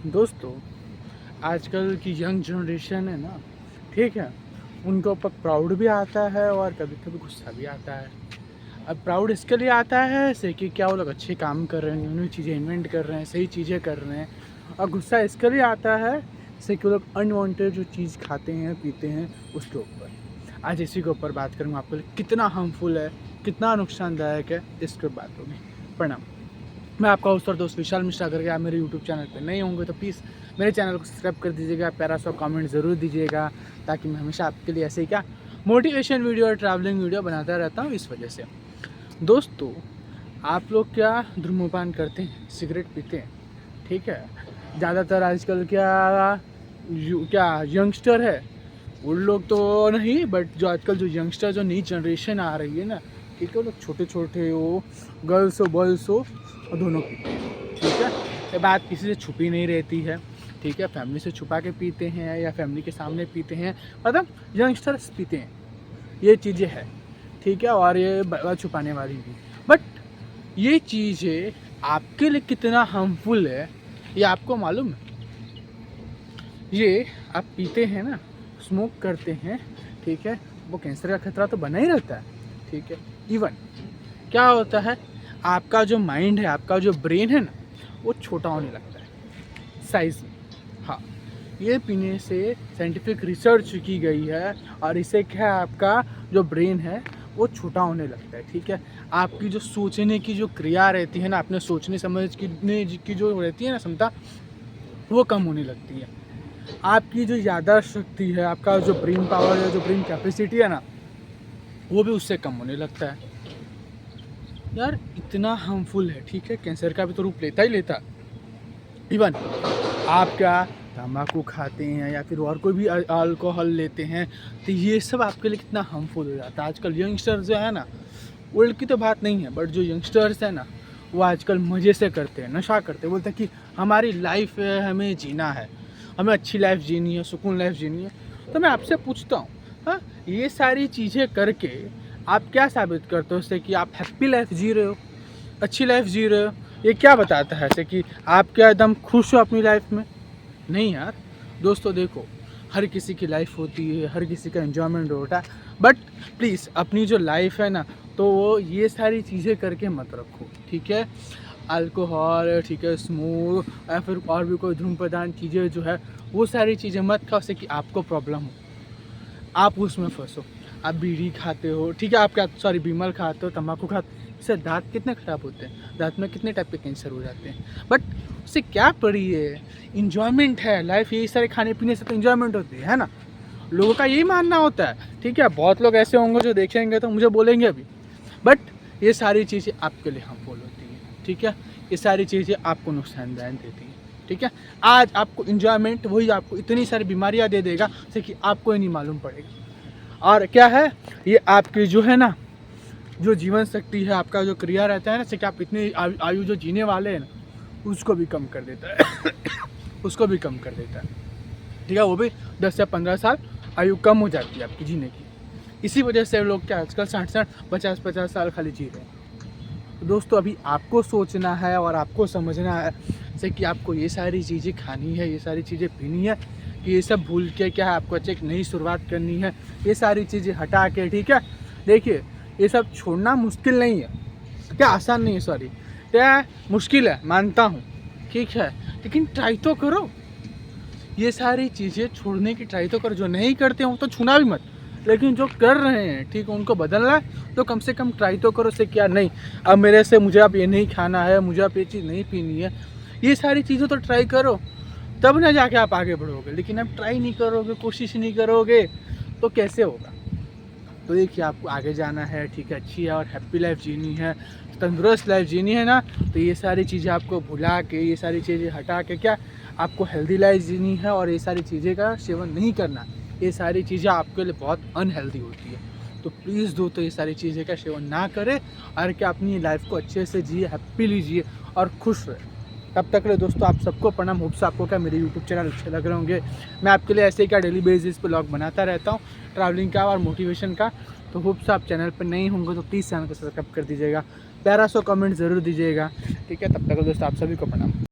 दोस्तों, आजकल की यंग जनरेशन है ना, ठीक है, उनके ऊपर प्राउड भी आता है और कभी कभी गुस्सा भी आता है। अब प्राउड इसके लिए आता है ऐसे कि क्या वो लोग अच्छे काम कर रहे हैं, नई चीज़ें इन्वेंट कर रहे हैं, सही चीज़ें कर रहे हैं। और गुस्सा इसके लिए आता है जैसे कि वो लोग अनवांटेड जो चीज़ खाते हैं पीते हैं उसके ऊपर। आज इसी के ऊपर बात करूँगा, आपके लिए कितना हार्मफुल है, कितना नुकसानदायक है, इसके बात होगी। प्रणाम। मैं आपका होस्ट और दोस्त विशाल मिश्रा। अगर आप मेरे यूट्यूब चैनल पर नए होंगे तो प्लीज़ मेरे चैनल को सब्सक्राइब कर दीजिएगा, प्यारा सा कमेंट ज़रूर दीजिएगा, ताकि मैं हमेशा आपके लिए ऐसे ही क्या मोटिवेशन वीडियो और ट्रैवलिंग वीडियो बनाता रहता हूँ। इस वजह से दोस्तों, आप लोग क्या धूम्रपान करते हैं, सिगरेट पीते हैं, ठीक है। ज़्यादातर आजकल क्या यंगस्टर है, उन लोग तो नहीं, बट जो आजकल जो यंगस्टर जो नई जनरेशन आ रही है ना, ठीक है, वो लोग छोटे छोटे हो, गर्ल्स हो बॉयज़ हो, और दोनों पीते हैं, ठीक है। ये बात किसी से छुपी नहीं रहती है, ठीक है। फैमिली से छुपा के पीते हैं या फैमिली के सामने पीते हैं, मतलब यंगस्टर्स पीते हैं, ये चीज़ें हैं, ठीक है। और ये बात छुपाने वाली भी, बट ये चीज़ें आपके लिए कितना हार्मफुल है ये आपको मालूम है। ये आप पीते हैं ना, स्मोक करते हैं, ठीक है, वो कैंसर का खतरा तो बना ही रहता है, ठीक है। इवन क्या होता है, आपका जो माइंड है, आपका जो ब्रेन है ना, वो छोटा होने लगता है साइज में। हाँ, ये पीने से साइंटिफिक रिसर्च की गई है, और इससे क्या है, आपका जो ब्रेन है वो छोटा होने लगता है, ठीक है। आपकी जो सोचने की जो क्रिया रहती है ना, अपने सोचने समझने की जो रहती है ना क्षमता, वो कम होने लगती है। आपकी जो याददाश्त शक्ति है, आपका जो ब्रेन पावर है, जो ब्रेन कैपेसिटी है ना, वो भी उससे कम होने लगता है। यार इतना हार्मफुल है, ठीक है, कैंसर का भी तो रूप लेता ही लेता। इवन आप क्या तम्बाकू खाते हैं या फिर और कोई भी अल्कोहल लेते हैं, तो ये सब आपके लिए कितना हार्मफुल हो जाता है। आजकल यंगस्टर्स जो है ना, ओल्ड की तो बात नहीं है, बट जो यंगस्टर्स है ना, वो आजकल मज़े से करते हैं, नशा करते हैं, बोलते हैं कि हमारी लाइफ है, हमें जीना है, हमें अच्छी लाइफ जीनी है, सुकून लाइफ जीनी है। तो मैं आपसे पूछता हूँ, हाँ, ये सारी चीज़ें करके आप क्या साबित करते हो उससे कि आप हैप्पी लाइफ जी रहे हो, अच्छी लाइफ जी रहे हो? ये क्या बताता है ऐसे कि आप क्या एकदम खुश हो अपनी लाइफ में? नहीं यार। दोस्तों देखो, हर किसी की लाइफ होती है, हर किसी का एन्जॉयमेंट होता है, बट प्लीज़ अपनी जो लाइफ है ना, तो वो ये सारी चीज़ें करके मत रखो, ठीक है। अल्कोहल, ठीक है, स्मोक या फिर और भी कोई धूम्रपान चीज़ें जो है, वो सारी चीज़ें मत खाओ उससे कि आपको प्रॉब्लम हो, आप उसमें फंसो। आप बीड़ी खाते हो, ठीक है, आप क्या सॉरी बिमल खाते हो, तम्बाकू खाते हो, इससे दांत कितने ख़राब होते हैं, दांत में कितने टाइप के कैंसर हो जाते हैं। बट उससे क्या पड़ी है, इन्जॉयमेंट है लाइफ, यही सारे खाने पीने से तो इन्जॉयमेंट होती है ना। लोगों का यही मानना होता है, ठीक है। बहुत लोग ऐसे होंगे जो देखेंगे तो मुझे बोलेंगे अभी, बट ये सारी चीज़ें आपके लिए हार्मफुल होती हैं, ठीक है। ये सारी चीज़ें आपको नुकसानदायक देती हैं, ठीक है। आज आपको इन्जॉयमेंट वही आपको इतनी सारी बीमारियाँ दे देगा जैसे कि आपको ही नहीं मालूम पड़ेगा। और क्या है, ये आपकी जो है ना, जो जीवन शक्ति है, आपका जो क्रिया रहता है ना, जैसे कि आप इतनी आयु जो जीने वाले हैं ना, उसको भी कम कर देता है उसको भी कम कर देता है, ठीक है। वो भी 10 से 15 साल आयु कम हो जाती है आपकी जीने की। इसी वजह से लोग क्या आजकल 60-60, 50-50 साल खाली जी रहे हैं। तो दोस्तों, अभी आपको सोचना है और आपको समझना है जैसे कि आपको ये सारी चीज़ें खानी है, ये सारी चीज़ें पीनी है, कि ये सब भूल के क्या है, आपको अच्छे एक नई शुरुआत करनी है, ये सारी चीज़ें हटा के, ठीक है। देखिए, ये सब छोड़ना मुश्किल नहीं है, क्या आसान नहीं है, सॉरी, क्या मुश्किल है मानता हूँ, ठीक है, लेकिन ट्राई तो करो। ये सारी चीज़ें छोड़ने की ट्राई तो करो। जो नहीं करते हो तो छूना भी मत, लेकिन जो कर रहे हैं, ठीक है, उनको बदलना है तो कम से कम ट्राई तो करो से क्या नहीं, अब मेरे से मुझे अब ये नहीं खाना है, मुझे अब ये चीज़ नहीं पीनी है, ये सारी चीज़ें तो ट्राई करो, तब ना जाके आप आगे बढ़ोगे। लेकिन अब ट्राई नहीं करोगे, कोशिश नहीं करोगे, तो कैसे होगा। तो देखिए, आपको आगे जाना है, ठीक है, अच्छी है और हैप्पी लाइफ जीनी है, तंदुरुस्त लाइफ जीनी है ना, तो ये सारी चीज़ें आपको भुला के, ये सारी चीज़ें हटा के क्या आपको हेल्दी लाइफ जीनी है, और ये सारी चीज़ें का सेवन नहीं करना। ये सारी चीज़ें आपके लिए बहुत अनहेल्दी होती है, तो प्लीज़ दो तो ये सारी चीज़ें का सेवन ना करें, और क्या अपनी लाइफ को अच्छे से जिए, हैप्पीली जिए और खुश रहे। तब तक ले दोस्तों, आप सबको प्रणाम। होप्स आपको क्या मेरे यूट्यूब चैनल अच्छे लग रहे होंगे। मैं आपके लिए ऐसे ही क्या डेली बेसिस पे व्लॉग बनाता रहता हूँ, ट्रैवलिंग का और मोटिवेशन का। तो होप्स आप चैनल पर नहीं होंगे तो प्लीज़ चैनल को सब्सक्राइब कर दीजिएगा, प्यारा सा कमेंट ज़रूर दीजिएगा, ठीक है। तब तक दोस्तों, आप सभी को प्रणाम।